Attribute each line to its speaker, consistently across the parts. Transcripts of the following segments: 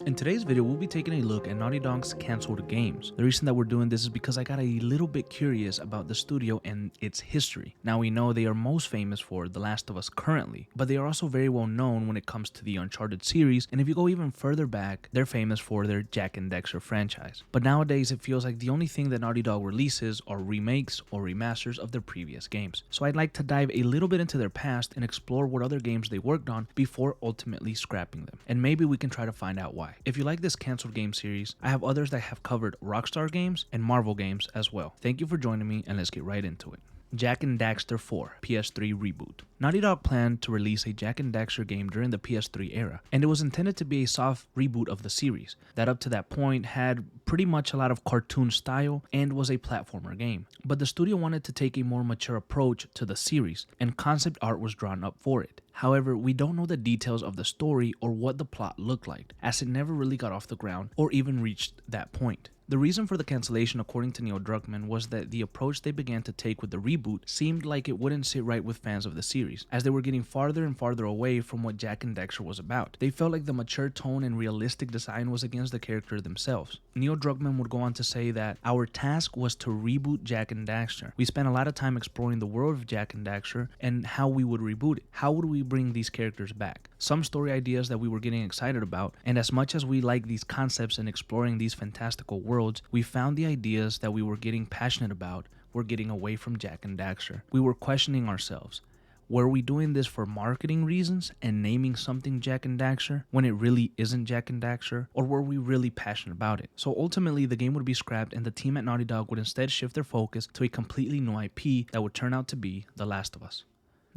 Speaker 1: In today's video, we'll be taking a look at Naughty Dog's canceled games. The reason that we're doing this is because I got a little bit curious about the studio and its history. Now, we know they are most famous for The Last of Us currently, but they are also very well known when it comes to the Uncharted series, and if you go even further back, they're famous for their Jak and Daxter franchise. But nowadays, it feels like the only thing that Naughty Dog releases are remakes or remasters of their previous games. So I'd like to dive a little bit into their past and explore what other games they worked on before ultimately scrapping them. And maybe we can try to find out why. If you like this canceled game series, I have others that have covered Rockstar games and Marvel games as well. Thank you for joining me, and let's get right into it. Jak and Daxter 4 PS3 reboot. Naughty Dog planned to release a Jak and Daxter game during the PS3 era, and it was intended to be a soft reboot of the series that up to that point had pretty much a lot of cartoon style and was a platformer game. But the studio wanted to take a more mature approach to the series, and concept art was drawn up for it. However, we don't know the details of the story or what the plot looked like, as it never really got off the ground or even reached that point. The reason for the cancellation, according to Neil Druckmann, was that the approach they began to take with the reboot seemed like it wouldn't sit right with fans of the series, as they were getting farther and farther away from what Jak and Daxter was about. They felt like the mature tone and realistic design was against the character themselves. Neil Druckmann would go on to say that our task was to reboot Jak and Daxter. We spent a lot of time exploring the world of Jak and Daxter and how we would reboot it. How would we bring these characters back? Some story ideas that we were getting excited about, and as much as we like these concepts and exploring these fantastical worlds, we found the ideas that we were getting passionate about were getting away from Jak and Daxter. We were questioning ourselves. Were we doing this for marketing reasons and naming something Jak and Daxter when it really isn't Jak and Daxter, or were we really passionate about it? So ultimately, the game would be scrapped and the team at Naughty Dog would instead shift their focus to a completely new IP that would turn out to be The Last of Us.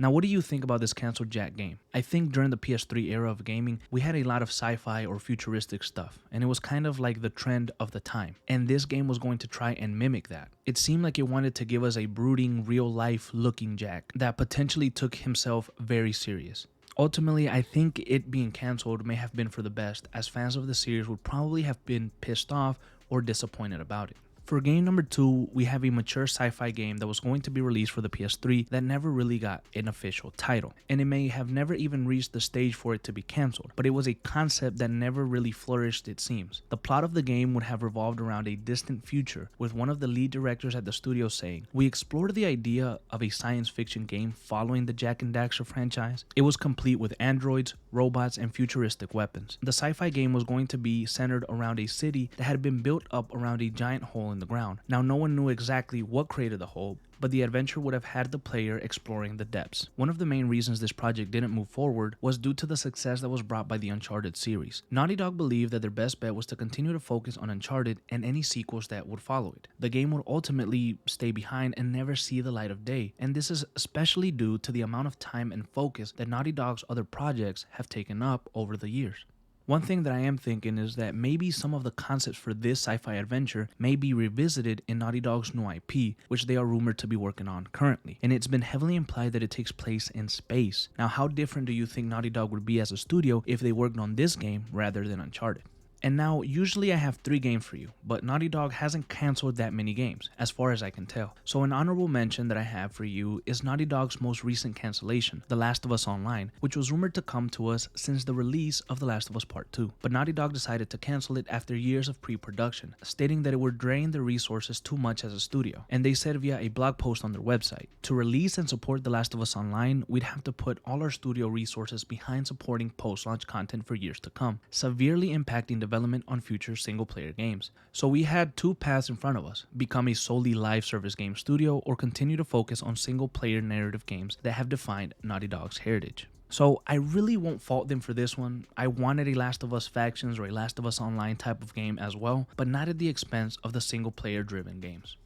Speaker 1: Now, what do you think about this canceled Jak game? I think during the PS3 era of gaming, we had a lot of sci-fi or futuristic stuff, and it was kind of like the trend of the time. And this game was going to try and mimic that. It seemed like it wanted to give us a brooding, real-life looking Jak that potentially took himself very serious. Ultimately, I think it being canceled may have been for the best, as fans of the series would probably have been pissed off or disappointed about it. For game number 2, we have a mature sci-fi game that was going to be released for the PS3 that never really got an official title, and it may have never even reached the stage for it to be cancelled, but it was a concept that never really flourished, it seems. The plot of the game would have revolved around a distant future, with one of the lead directors at the studio saying, "We explored the idea of a science fiction game following the Jak and Daxter franchise. It was complete with androids, robots, and futuristic weapons." The sci-fi game was going to be centered around a city that had been built up around a giant hole in the ground. Now, no one knew exactly what created the hole, but the adventure would have had the player exploring the depths. One of the main reasons this project didn't move forward was due to the success that was brought by the Uncharted series. Naughty Dog believed that their best bet was to continue to focus on Uncharted and any sequels that would follow it. The game would ultimately stay behind and never see the light of day, and this is especially due to the amount of time and focus that Naughty Dog's other projects have taken up over the years. One thing that I am thinking is that maybe some of the concepts for this sci-fi adventure may be revisited in Naughty Dog's new IP, which they are rumored to be working on currently. And it's been heavily implied that it takes place in space. Now, how different do you think Naughty Dog would be as a studio if they worked on this game rather than Uncharted? And now, usually I have 3 games for you, but Naughty Dog hasn't canceled that many games, as far as I can tell. So an honorable mention that I have for you is Naughty Dog's most recent cancellation, The Last of Us Online, which was rumored to come to us since the release of The Last of Us Part 2. But Naughty Dog decided to cancel it after years of pre-production, stating that it would drain their resources too much as a studio. And they said via a blog post on their website, "To release and support The Last of Us Online, we'd have to put all our studio resources behind supporting post-launch content for years to come, severely impacting development on future single-player games." So we had 2 paths in front of us: become a solely live service game studio or continue to focus on single-player narrative games that have defined Naughty Dog's heritage. So I really won't fault them for this one. I wanted a Last of Us Factions or a Last of Us Online type of game as well, but not at the expense of the single-player driven games.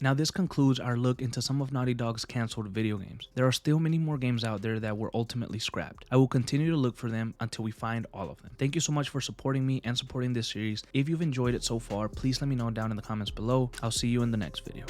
Speaker 1: Now, this concludes our look into some of Naughty Dog's canceled video games. There are still many more games out there that were ultimately scrapped. I will continue to look for them until we find all of them. Thank you so much for supporting me and supporting this series. If you've enjoyed it so far, please let me know down in the comments below. I'll see you in the next video.